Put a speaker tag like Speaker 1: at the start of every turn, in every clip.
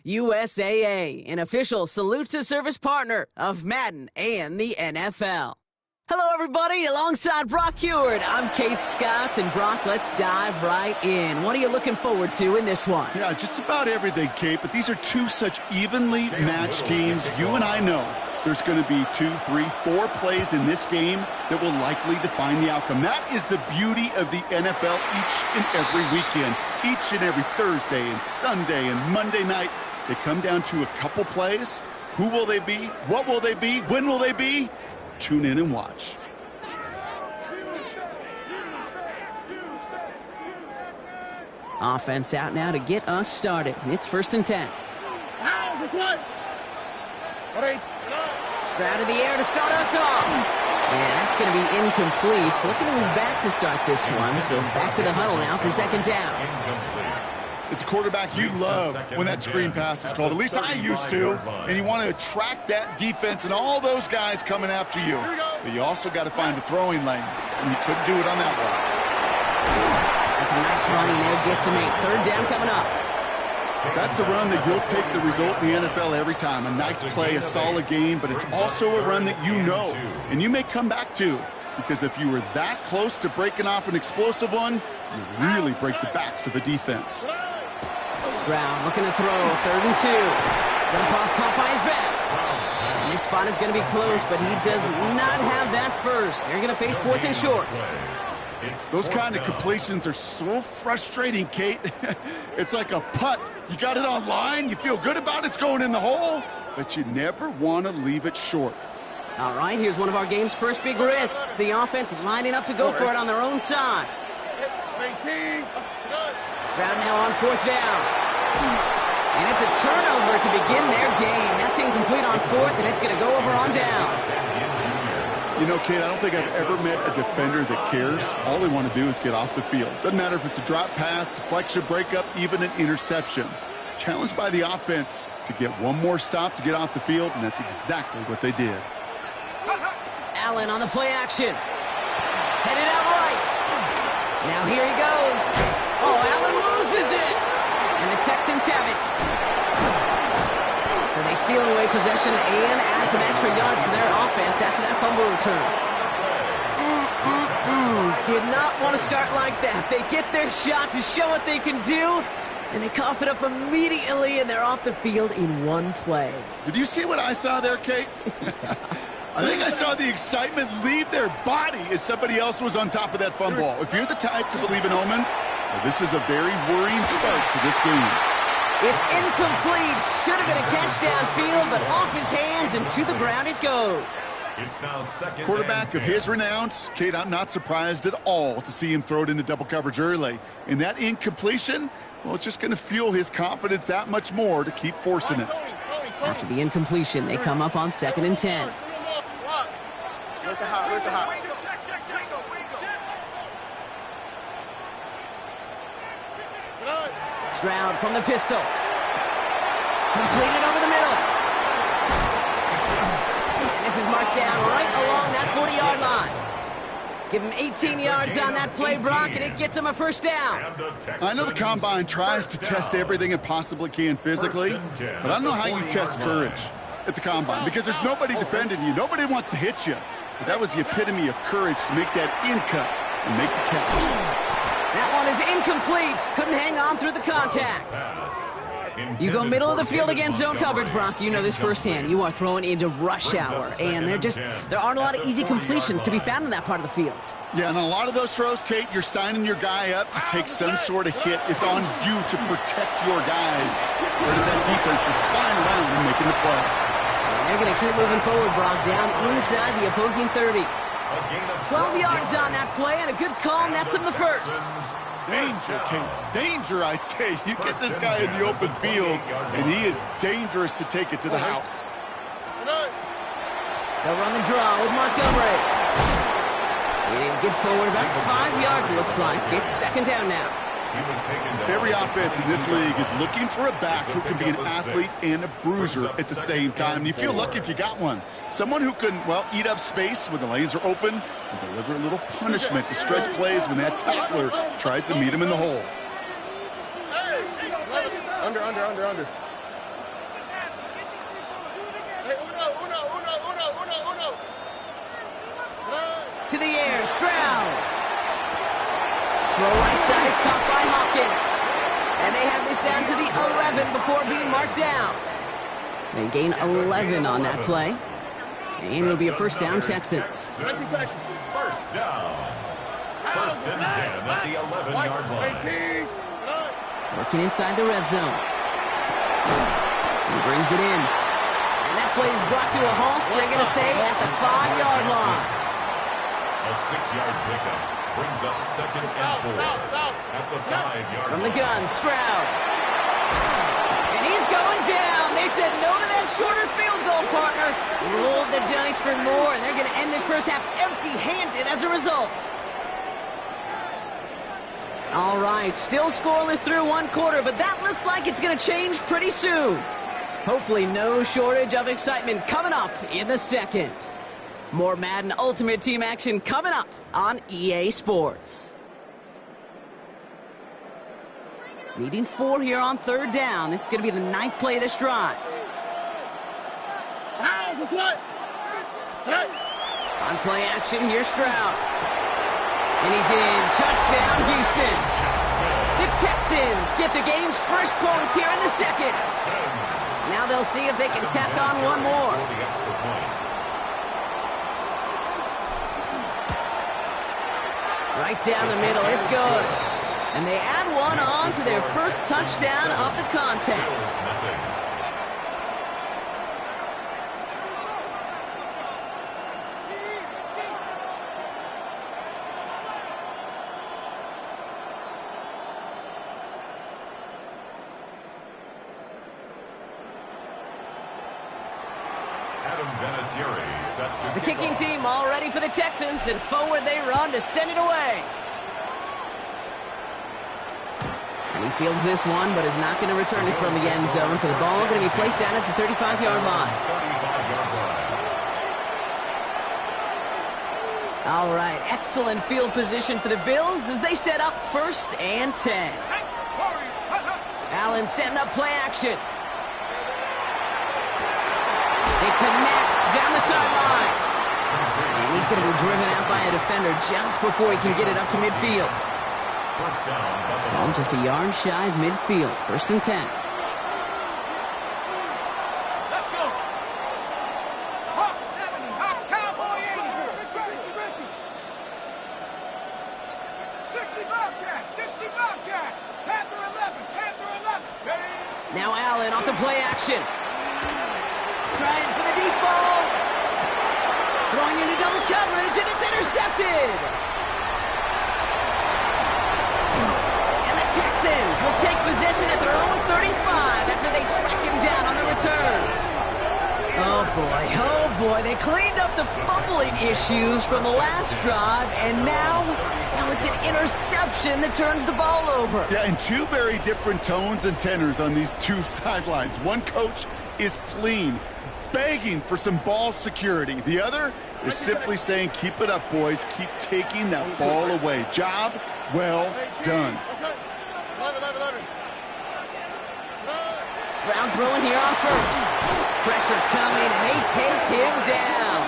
Speaker 1: USAA, an official salute to service partner of Madden and the NFL. Hello, everybody. Alongside Brock Heward, I'm Kate Scott. And Brock, let's dive right in. What are you looking forward to in this one?
Speaker 2: Yeah, just about everything, Kate. But these are two such evenly matched teams. You and I know there's going to be 2, 3, 4 plays in this game that will likely define the outcome. That is the beauty of the NFL each and every weekend. Each and every Thursday and Sunday and Monday night, they come down to a couple plays. Who will they be? What will they be? When will they be? Tune in and watch.
Speaker 1: Offense out now to get us started. It's 1st and 10. Stroud in the air to start us off. And that's going to be incomplete. Looking to his back to start this one. So back to the huddle now for 2nd down.
Speaker 2: It's a quarterback you love when that screen pass is called. At least I used to. And you want to attract that defense and all those guys coming after you. But you also got to find a throwing lane. And you couldn't do it on that one.
Speaker 1: That's a nice running there. Gets him 8. 3rd down coming up.
Speaker 2: That's a run that you'll take the result in the NFL every time. A nice play, a solid game, but it's also a run that you know and you may come back to, because if you were that close to breaking off an explosive one, you really break the backs of a defense.
Speaker 1: Stroud looking to throw. 3rd and 2. Jump off, caught by his back. And this spot is going to be close, but he does not have that first. They're going to face 4th and short.
Speaker 2: Those kind of completions are so frustrating, Kate. It's like a putt. You got it on line, you feel good about it's going in the hole, but you never want to leave it short.
Speaker 1: All right, here's one of our game's first big risks. The offense lining up to go for it on their own side. Stroud now on 4th down. And it's a turnover to begin their game. That's incomplete on 4th, and it's going to go over on downs.
Speaker 2: You know, Kate, I don't think I've ever met a defender that cares. All they want to do is get off the field. Doesn't matter if it's a drop pass, deflection, breakup, even an interception. Challenged by the offense to get one more stop to get off the field, and that's exactly what they did.
Speaker 1: Allen on the play action. Headed out right. Now here he goes. Oh, Allen loses it. And the Texans have it. So they steal away possession and add some extra yards for their offense after that fumble return. Did not want to start like that. They get their shot to show what they can do, and they cough it up immediately, and they're off the field in one play.
Speaker 2: Did you see what I saw there, Kate? I think I saw the excitement leave their body as somebody else was on top of that fumble. If you're the type to believe in omens, well, this is a very worrying start to this game.
Speaker 1: It's incomplete. Should have been a catch downfield, but off his hands and to the ground it goes.
Speaker 3: It's now 2nd.
Speaker 2: Quarterback of his renown, Kate, I'm not surprised at all to see him throw it into double coverage early. And that incompletion, well, it's just going to fuel his confidence that much more to keep forcing it.
Speaker 1: After the incompletion, they come up on 2nd and 10. Stroud from the pistol. Completed over the middle. And this is marked down right along that 40-yard line. Give him 18 yards on that play, Brock, and it gets him a 1st down.
Speaker 2: I know the Combine tries to test everything it possibly can physically, but I don't know how you test courage at the Combine, because there's nobody defending you. Nobody wants to hit you. But that was the epitome of courage to make that in cut and make the catch.
Speaker 1: That one is incomplete. Couldn't hang on through the contact. You go middle of the field against zone coverage, Brock. You know this firsthand. You are throwing into rush hour, and there aren't a lot of easy completions to be found in that part of the field.
Speaker 2: Yeah, and a lot of those throws, Kate, you're signing your guy up to take some sort of hit. It's on you to protect your guys. Where did that defense from flying around and making the play?
Speaker 1: And they're going to keep moving forward, Brock, down inside the opposing 30. 12 yards on that play, and a good call nets him the 1st.
Speaker 2: Danger, Kate. Danger, I say. You get this guy in the open field, and he is dangerous to take it to the house.
Speaker 1: They'll run the draw with Montgomery. He didn't get forward about 5 yards, it looks like. It's 2nd down now.
Speaker 2: Every offense in this league is looking for a back who can be an athlete and a bruiser at the same time. You feel lucky if you got one. Someone who can, well, eat up space when the lanes are open and deliver a little punishment to stretch plays when that tackler tries to meet him in the hole.
Speaker 3: Under. Hey, uno.
Speaker 1: To the air, Stroud. Throw right side is caught by Hopkins. And they have this down to the 11 before being marked down. They gain 11 on that play. And it'll be a first down, Texans.
Speaker 4: First down. First and 10 at the 11-yard line.
Speaker 1: Working inside the red zone. He brings it in. And that play is brought to a halt, so they're going to say at the 5-yard line.
Speaker 4: A 6-yard pickup brings up second and 4 at the 5-yard line.
Speaker 1: From the gun, Stroud. And he's going down. They said no to that shorter field goal, partner. Rolled the dice for more, and they're going to end this first half empty-handed as a result. All right, still scoreless through one quarter, but that looks like it's going to change pretty soon. Hopefully no shortage of excitement coming up in the second. More Madden Ultimate Team action coming up on EA Sports. Needing 4 here on third down. This is going to be the 9th play of this drive. On play action, here's Stroud. And he's in. Touchdown, Houston. The Texans get the game's first points here in the second. Now they'll see if they can tack on one more. Right down the middle, it's good. And they add one on to their first touchdown of the contest. The kicking team all ready for the Texans, and forward they run to send it away. And he fields this one, but is not going to return it from the end zone, so the ball going to be placed down at the 35-yard line. All right, excellent field position for the Bills as they set up first and 10. Allen setting up play action. It connects down the sideline. And he's going to be driven out by a defender just before he can get it up to midfield. Ball just a yard shy of midfield. First and 10.
Speaker 5: Let's go. Hawk 70, Hawk Cowboy 80. 60 Bobcat, 60 Bobcat. Panther 11, Panther 11.
Speaker 1: Now Allen off the play action. Trying for the deep ball. Throwing into double coverage, and it's intercepted. And the Texans will take possession at their own 35 after they track him down on the return. Oh boy, they cleaned up the fumbling issues from the last drive, and now it's an interception that turns the ball over.
Speaker 2: Yeah, and two very different tones and tenors on these two sidelines. One coach is pleading, begging for some ball security. The other is simply saying, keep it up, boys. Keep taking that ball away. Job well done.
Speaker 1: Stroud throwing here on first. Pressure coming, and they take him down.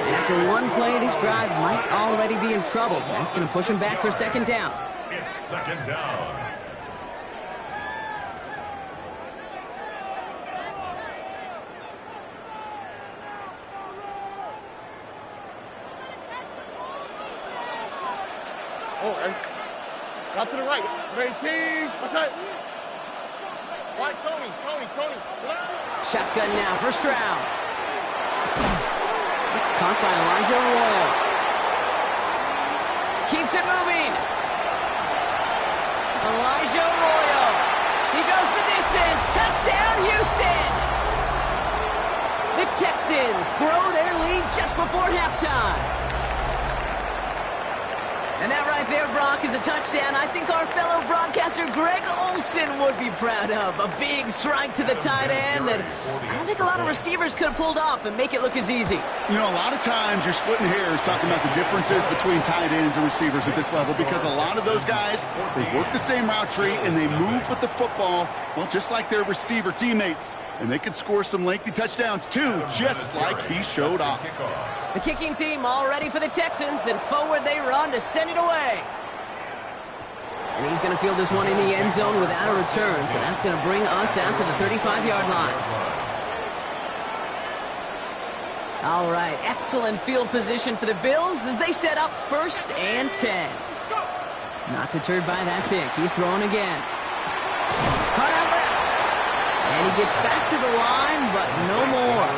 Speaker 1: And after one play, this drive might already be in trouble. That's going to push him back for second down.
Speaker 4: It's second down.
Speaker 3: Oh, and out to the right. 18. What's that? White Tony.
Speaker 1: Shotgun now for Stroud. It's caught by Elijah Royal. Keeps it moving. Elijah Royal. He goes the distance. Touchdown, Houston. The Texans grow their lead just before halftime. And that right there, Brock, is a touchdown I think our fellow broadcaster Greg Olsen would be proud of. A big strike to the tight end that I don't think a lot of receivers could have pulled off and make it look as easy.
Speaker 2: You know, a lot of times you're splitting hairs talking about the differences between tight ends and receivers at this level because a lot of those guys, they work the same route tree and they move with the football, well, just like their receiver teammates. And they can score some lengthy touchdowns, too, just like he showed off.
Speaker 1: The kicking team all ready for the Texans, and forward they run to send it away. And he's going to field this one in the end zone without a return, so that's going to bring us out to the 35-yard line. All right, excellent field position for the Bills as they set up 1st and 10. Not deterred by that pick. He's throwing again. Cut out left. And he gets back to the line, but no more.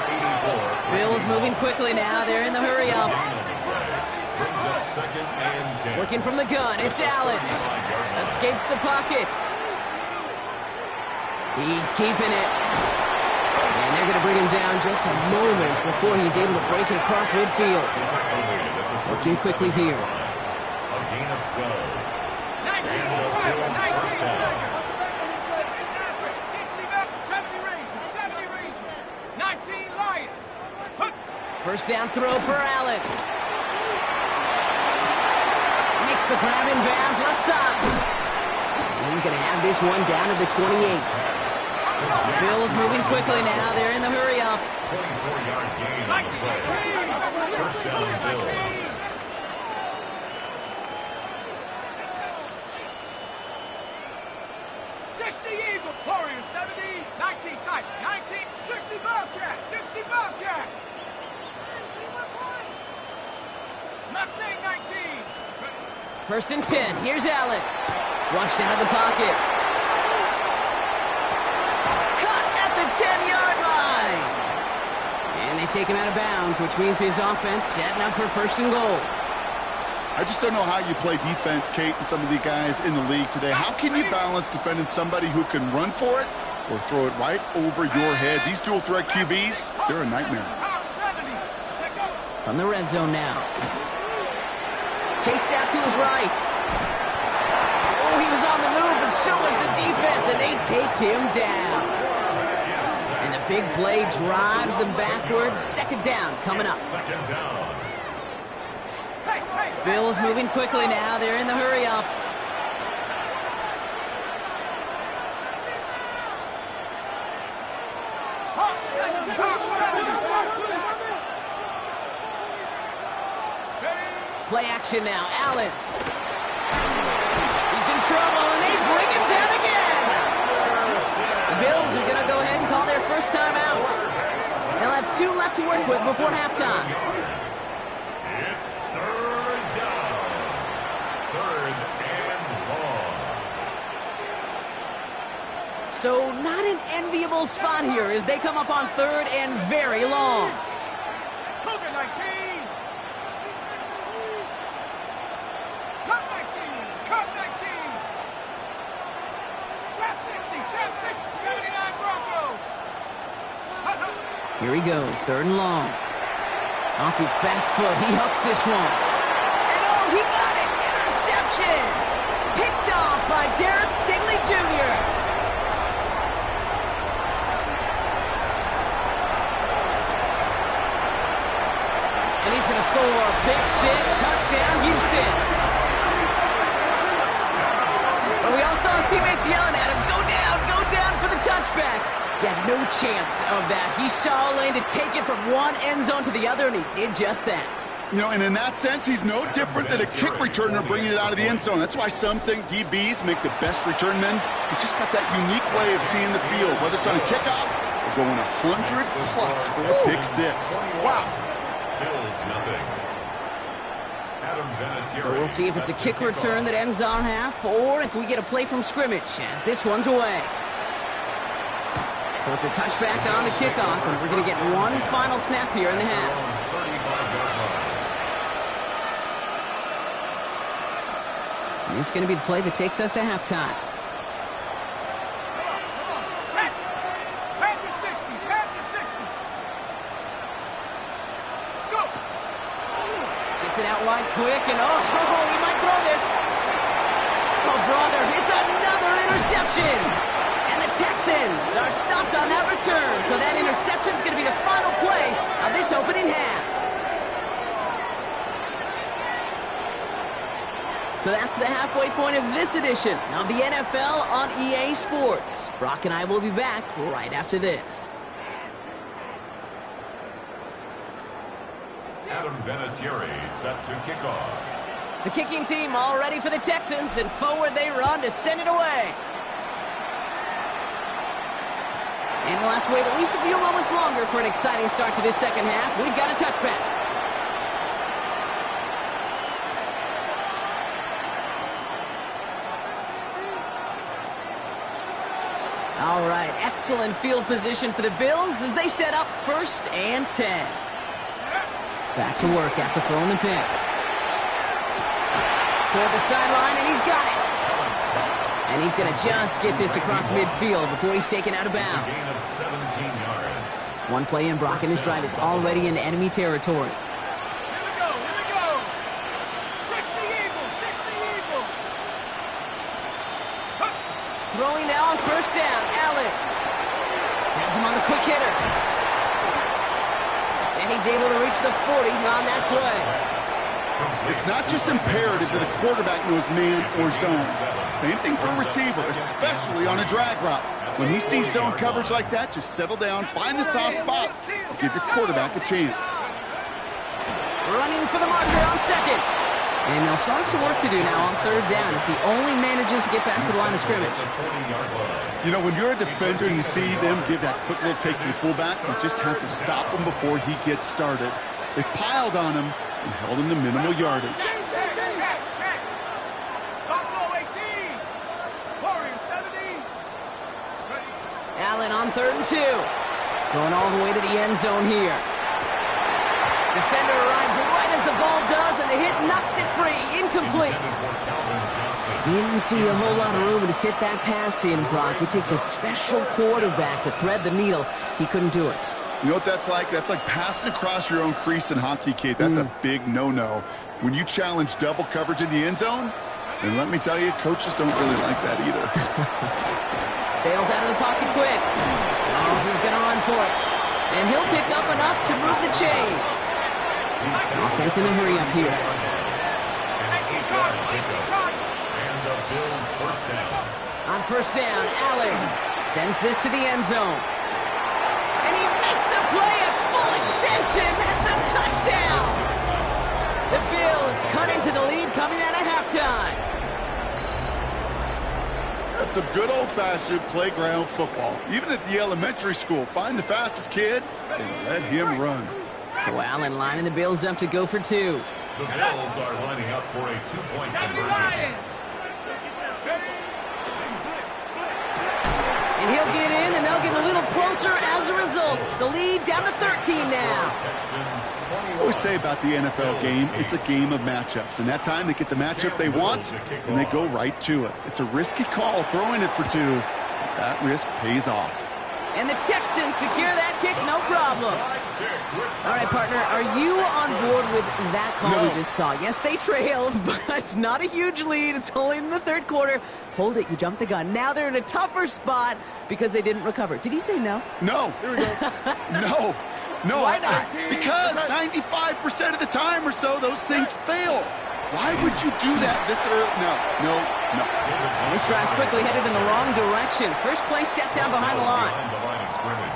Speaker 1: Bills moving quickly now. They're in the hurry up. Working from the gun. It's Allen. Escapes the pocket. He's keeping it. And they're going to bring him down just a moment before he's able to break it across midfield. Working quickly here.
Speaker 4: A gain of 12.
Speaker 5: 19 Lion.
Speaker 1: 1st down throw for Allen. Makes the grab in bounds left side. And he's going to have this one down to the 28. Bills moving quickly now. They're in the hurry up.
Speaker 4: 24-yard gain on the play. 1st down, Bills.
Speaker 5: Warriors 70, 19 Tiger, 19, 60 Bobcat, 60 Bobcat. Mustang 19.
Speaker 1: 1st and 10. Here's Allen. Flushed out of the pocket. Cut at the 10-yard line. And they take him out of bounds, which means his offense setting up for 1st and goal.
Speaker 2: I just don't know how you play defense, Kate, and some of the guys in the league today. How can you balance defending somebody who can run for it or throw it right over your head? These dual-threat QBs, they're a nightmare.
Speaker 1: From the red zone now. Chased out to his right. Oh, he was on the move, but so was the defense, and they take him down. And the big play drives them backwards. 2nd down coming up.
Speaker 4: 2nd down.
Speaker 1: Bills moving quickly now. They're in the hurry up. Play action now. Allen. He's in trouble, and they bring him down again. The Bills are going to go ahead and call their 1st time out. They'll have 2 left to work with before halftime.
Speaker 4: It's 3rd down. 3rd and long.
Speaker 1: So not an enviable spot here as they come up on 3rd and very long.
Speaker 5: Cougar 19. Cut 19. Cut 19. Tap 60. Tap 60. 79 Broncos.
Speaker 1: Here he goes, 3rd and long. Off his back foot, he hooks this one. And oh, he got it! Interception! Picked off by Derek Stingley Jr. And he's going to score. Pick 6, touchdown, Houston. But we all saw his teammates yelling at him, go down for the touchback. He had no chance of that. He saw a lane to take it from one end zone to the other, and he did just that.
Speaker 2: You know, and in that sense, he's no different than a kick returner bringing it out of the end zone. That's why some think DBs make the best return men. He just got that unique way of seeing the field, whether it's on a kickoff or going 100+ for a pick 6. Wow.
Speaker 4: Bills nothing.
Speaker 1: So we'll see if it's a kick return that ends on half, or if we get a play from scrimmage as this one's away. So it's a touchback on the kickoff, and we're going to get one final snap here in the half. And this is going to be the play that takes us to halftime. Gets it out wide quick, and oh, he might throw this. Oh, brother, it's another interception. And the Texans are stopped on that return. So that interception's going to be the final play of this opening half. So that's the halfway point of this edition of the NFL on EA Sports. Brock and I will be back right after this.
Speaker 4: Adam Vinatieri set to kick off.
Speaker 1: The kicking team all ready for the Texans, and forward they run to send it away. And we'll have to wait at least a few moments longer for an exciting start to this second half. We've got a touchback. All right, excellent field position for the Bills as they set up 1st and 10. Back to work after throwing the pick. Toward the sideline, and he's got it. And he's going to just get this across midfield before he's taken out of bounds.
Speaker 4: It's a gain of 17 yards.
Speaker 1: One play in, Brock, and his drive is already in enemy territory.
Speaker 5: Here we go, here we go. 60 Eagles, 60 Eagles.
Speaker 1: Throwing now on 1st down, Allen. Has him on the quick hitter. And he's able to reach the 40 on that play.
Speaker 2: It's not just imperative that a quarterback knows man or zone. Same thing for a receiver, especially on a drag route. When he sees zone coverage like that, just settle down, find the soft spot, and give your quarterback a chance.
Speaker 1: Running for the marker on 2nd. And they'll start some work to do now on 3rd down as he only manages to get back to the line of scrimmage.
Speaker 2: You know, when you're a defender and you see them give that quick little take to the fullback, you just have to stop him before he gets started. They piled on him and held him to minimal yardage.
Speaker 5: Check. Buffalo 18. Warriors 70.
Speaker 1: Allen on 3rd and 2. Going all the way to the end zone here. Defender arrives right as the ball does, and the hit knocks it free. Incomplete. Didn't see a whole lot of room to fit that pass in, Brock. It takes a special quarterback to thread the needle. He couldn't do it.
Speaker 2: You know what that's like? That's like passing across your own crease in hockey, Kate. That's a big no-no. When you challenge double coverage in the end zone, and let me tell you, coaches don't really like that either.
Speaker 1: Bails out of the pocket quick. Oh, he's going to run for it. And he'll pick up enough to move the chains. Offense in the hurry up here.
Speaker 4: And the Bills 1st down.
Speaker 1: On 1st down, Allen sends this to the end zone. And he makes the play at full extension. That's a touchdown. The Bills cut into the lead coming out of halftime.
Speaker 2: That's some good old-fashioned playground football. Even at the elementary school, find the fastest kid and let him run.
Speaker 1: So Allen lining the Bills up to go for 2.
Speaker 4: The Bills are lining up for a 2-point
Speaker 5: 70
Speaker 4: conversion.
Speaker 5: Lions.
Speaker 1: And he'll get in, and they'll get a little closer as a result. The lead down to 13 now.
Speaker 2: I always say about the NFL game, it's a game of matchups. And that time they get the matchup they want, and they go right to it. It's a risky call throwing it for 2. That risk pays off.
Speaker 1: And the Texans secure that kick, no problem. All right, partner, are you on board with that call we just saw? Yes, they trailed, but not a huge lead. It's only in the 3rd quarter. Hold it, you jumped the gun. Now they're in a tougher spot because they didn't recover. Did you say no?
Speaker 2: No. Here we go. No.
Speaker 1: Why not?
Speaker 2: Because 95% of the time or so, those things fail. Why would you do that this early? No.
Speaker 1: And this drive's quickly headed in the wrong direction. First play set down behind the line.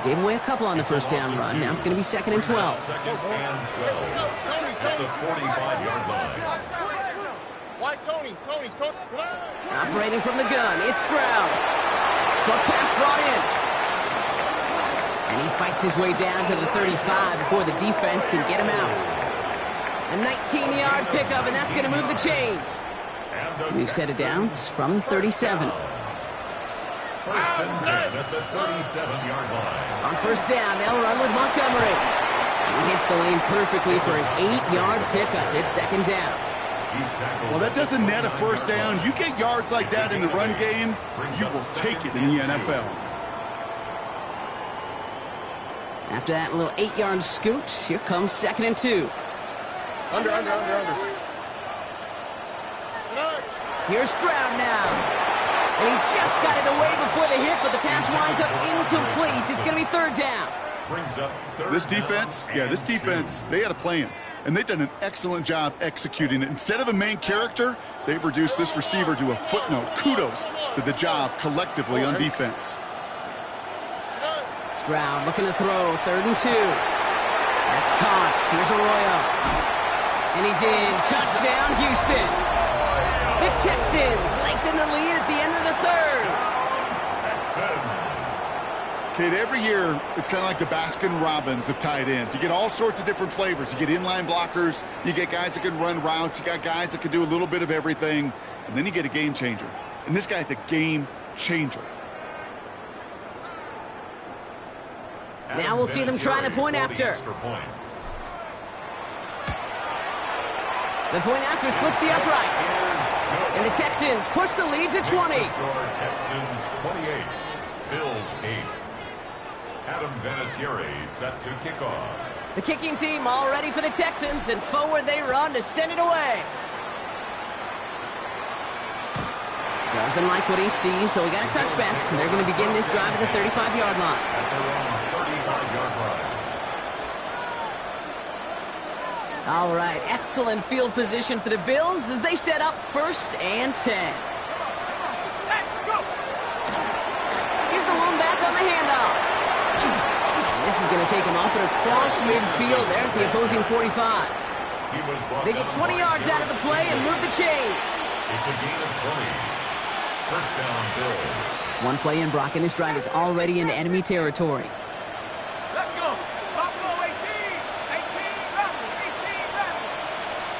Speaker 1: Gave away a couple on the 1st down run. Now it's going to be 2nd and 12.
Speaker 4: 2nd and 12. At the 45-yard line.
Speaker 3: Why Tony?
Speaker 1: Operating from the gun, it's Stroud. Short pass brought in. And he fights his way down to the 35 before the defense can get him out. A 19-yard pickup, and that's going to move the chains. We've set it down from the 37.
Speaker 4: 1st and 10 at the 37-yard line.
Speaker 1: On 1st down, they'll run with Montgomery. He hits the lane perfectly for an 8-yard pickup. It's 2nd down.
Speaker 2: Well, that doesn't net a 1st down. You get yards like that in the run game, you will take it in the NFL.
Speaker 1: After that little 8-yard scoot, here comes 2nd and 2.
Speaker 3: Under.
Speaker 1: Here's Stroud now. And he just got it away before the hit, but the pass winds up incomplete. It's going to be third down.
Speaker 4: Brings up third
Speaker 2: This defense, this defense, they had a plan. And they've done an excellent job executing it. Instead of a main character, they've reduced this receiver to a footnote. Kudos to the job collectively on defense.
Speaker 1: Stroud looking to throw, 3rd and 2. That's caught. Here's Arroyo. And he's in. Touchdown, Houston. The Texans lengthen the lead at the end of the 3rd.
Speaker 2: Kate, every year, it's kind of like the Baskin-Robbins of tight ends. You get all sorts of different flavors. You get inline blockers. You get guys that can run routes. You got guys that can do a little bit of everything. And then you get a game changer. And this guy's a game changer.
Speaker 1: Now we'll see them try the point after. The point after splits the uprights. And the Texans push the lead to 20.
Speaker 4: Texans 28, Bills 8. Adam Vinatieri set to kick off.
Speaker 1: The kicking team all ready for the Texans, and forward they run to send it away. Doesn't like what he sees, so he got a touchback. And they're going to begin this drive at the 35-yard line.
Speaker 4: At their own 35-yard line.
Speaker 1: All right, excellent field position for the Bills as they set up 1st and 10. Here's the lone back on the handoff. This is going to take him up and across midfield there at the opposing 45. They get 20 yards out of the play and move the chains.
Speaker 4: It's a gain of 20. First down, Bills.
Speaker 1: One play in, Brock, and this drive is already in enemy territory.
Speaker 5: Let's go. Buffalo 18. 18 Rebel. 18 Rebel.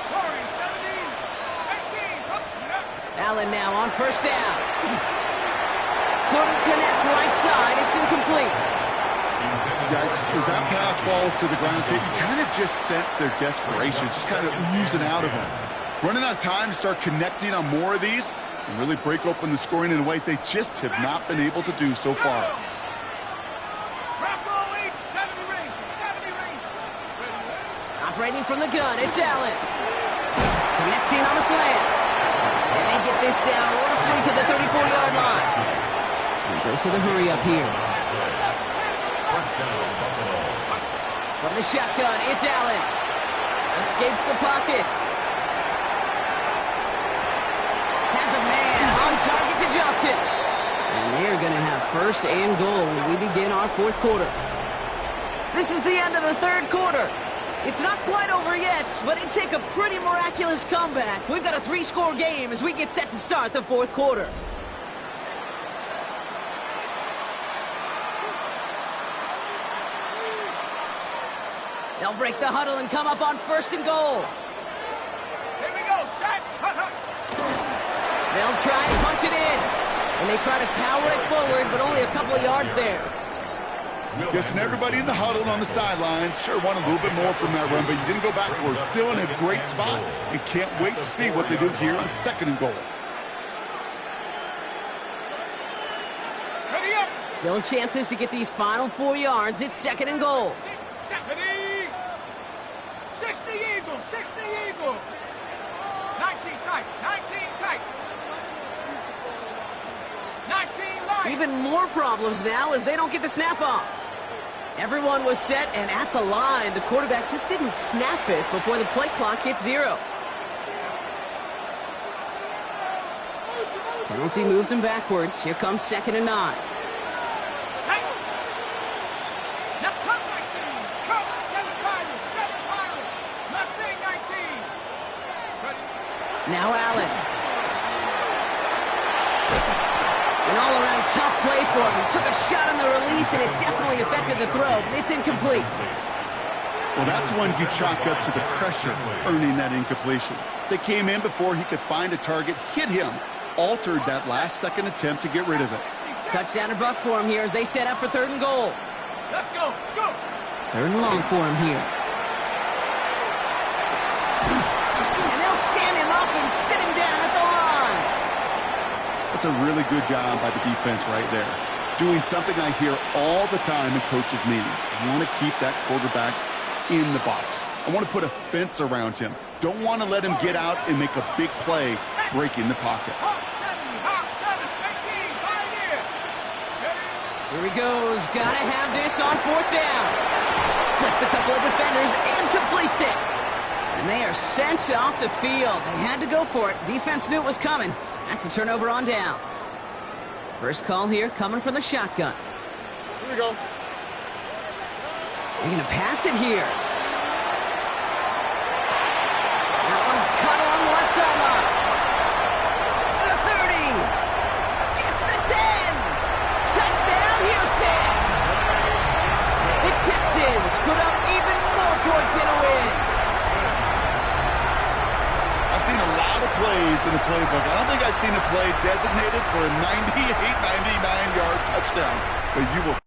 Speaker 5: Warriors 17. 18.
Speaker 1: Allen now on 1st down. Couldn't connect right side. It's incomplete.
Speaker 2: Yikes, as that pass falls to the ground, Kate, you kind of just sense their desperation, just kind of oozing out of them. Running out of time to start connecting on more of these and really break open the scoring in a way they just have not been able to do so far.
Speaker 1: Operating from the gun, it's Allen. Connecting on the slant. And they get this down roughly to the 34-yard line. And dose of the hurry up here.
Speaker 4: First down, Buffalo.
Speaker 1: From the shotgun, it's Allen. Escapes the pocket. Has a man on target to Johnson. And they're going to have 1st and goal when we begin our 4th quarter. This is the end of the 3rd quarter. It's not quite over yet, but it'd take a pretty miraculous comeback. We've got a 3-score game as we get set to start the 4th quarter. They'll break the huddle and come up on 1st and goal.
Speaker 5: Here we go, set.
Speaker 1: They'll try and punch it in. And they try to power it forward, but only a couple of yards there.
Speaker 2: Guessing everybody in the huddle on the sidelines sure want a little bit more from that run, but you didn't go backwards. Still in a great spot and can't wait to see what they do here on 2nd and goal.
Speaker 5: Ready up.
Speaker 1: Still chances to get these final 4 yards. It's 2nd and goal.
Speaker 5: 60 Eagle, 60 Eagle. 19 tight, 19 tight. 19 light.
Speaker 1: Even more problems now as they don't get the snap off. Everyone was set and at the line. The quarterback just didn't snap it before the play clock hit 0. Penalty moves him backwards. Here comes 2nd and 9. Now Allen. An all-around tough play for him. He took a shot on the release, and it definitely affected the throw. It's incomplete.
Speaker 2: Well, that's one you chalk up to the pressure earning that incompletion. They came in before he could find a target, hit him, altered that last-second attempt to get rid of it.
Speaker 1: Touchdown or bust for him here as they set up for 3rd and goal.
Speaker 5: Let's go, let's go.
Speaker 1: 3rd and long for him here. Stand him up and sit him down at the line.
Speaker 2: That's a really good job by the defense right there. Doing something I hear all the time in coaches' meetings. I want to keep that quarterback in the box. I want to put a fence around him. Don't want to let him get out and make a big play breaking the pocket.
Speaker 5: Hawk 7, 18, Pioneer. Steady.
Speaker 1: Here he goes. Gotta have this on 4th down. Splits a couple of defenders and completes it. And they are sent off the field. They had to go for it. Defense knew it was coming. That's a turnover on downs. First call here coming from the shotgun.
Speaker 3: Here we go.
Speaker 1: They're going to pass it here. That one's cut along the left sideline. The 30. Gets the 10. Touchdown, Houston. The Texans put up even more points in a win.
Speaker 2: I've seen a lot of plays in the playbook. I don't think I've seen a play designated for a 98, 99-yard touchdown. But you will.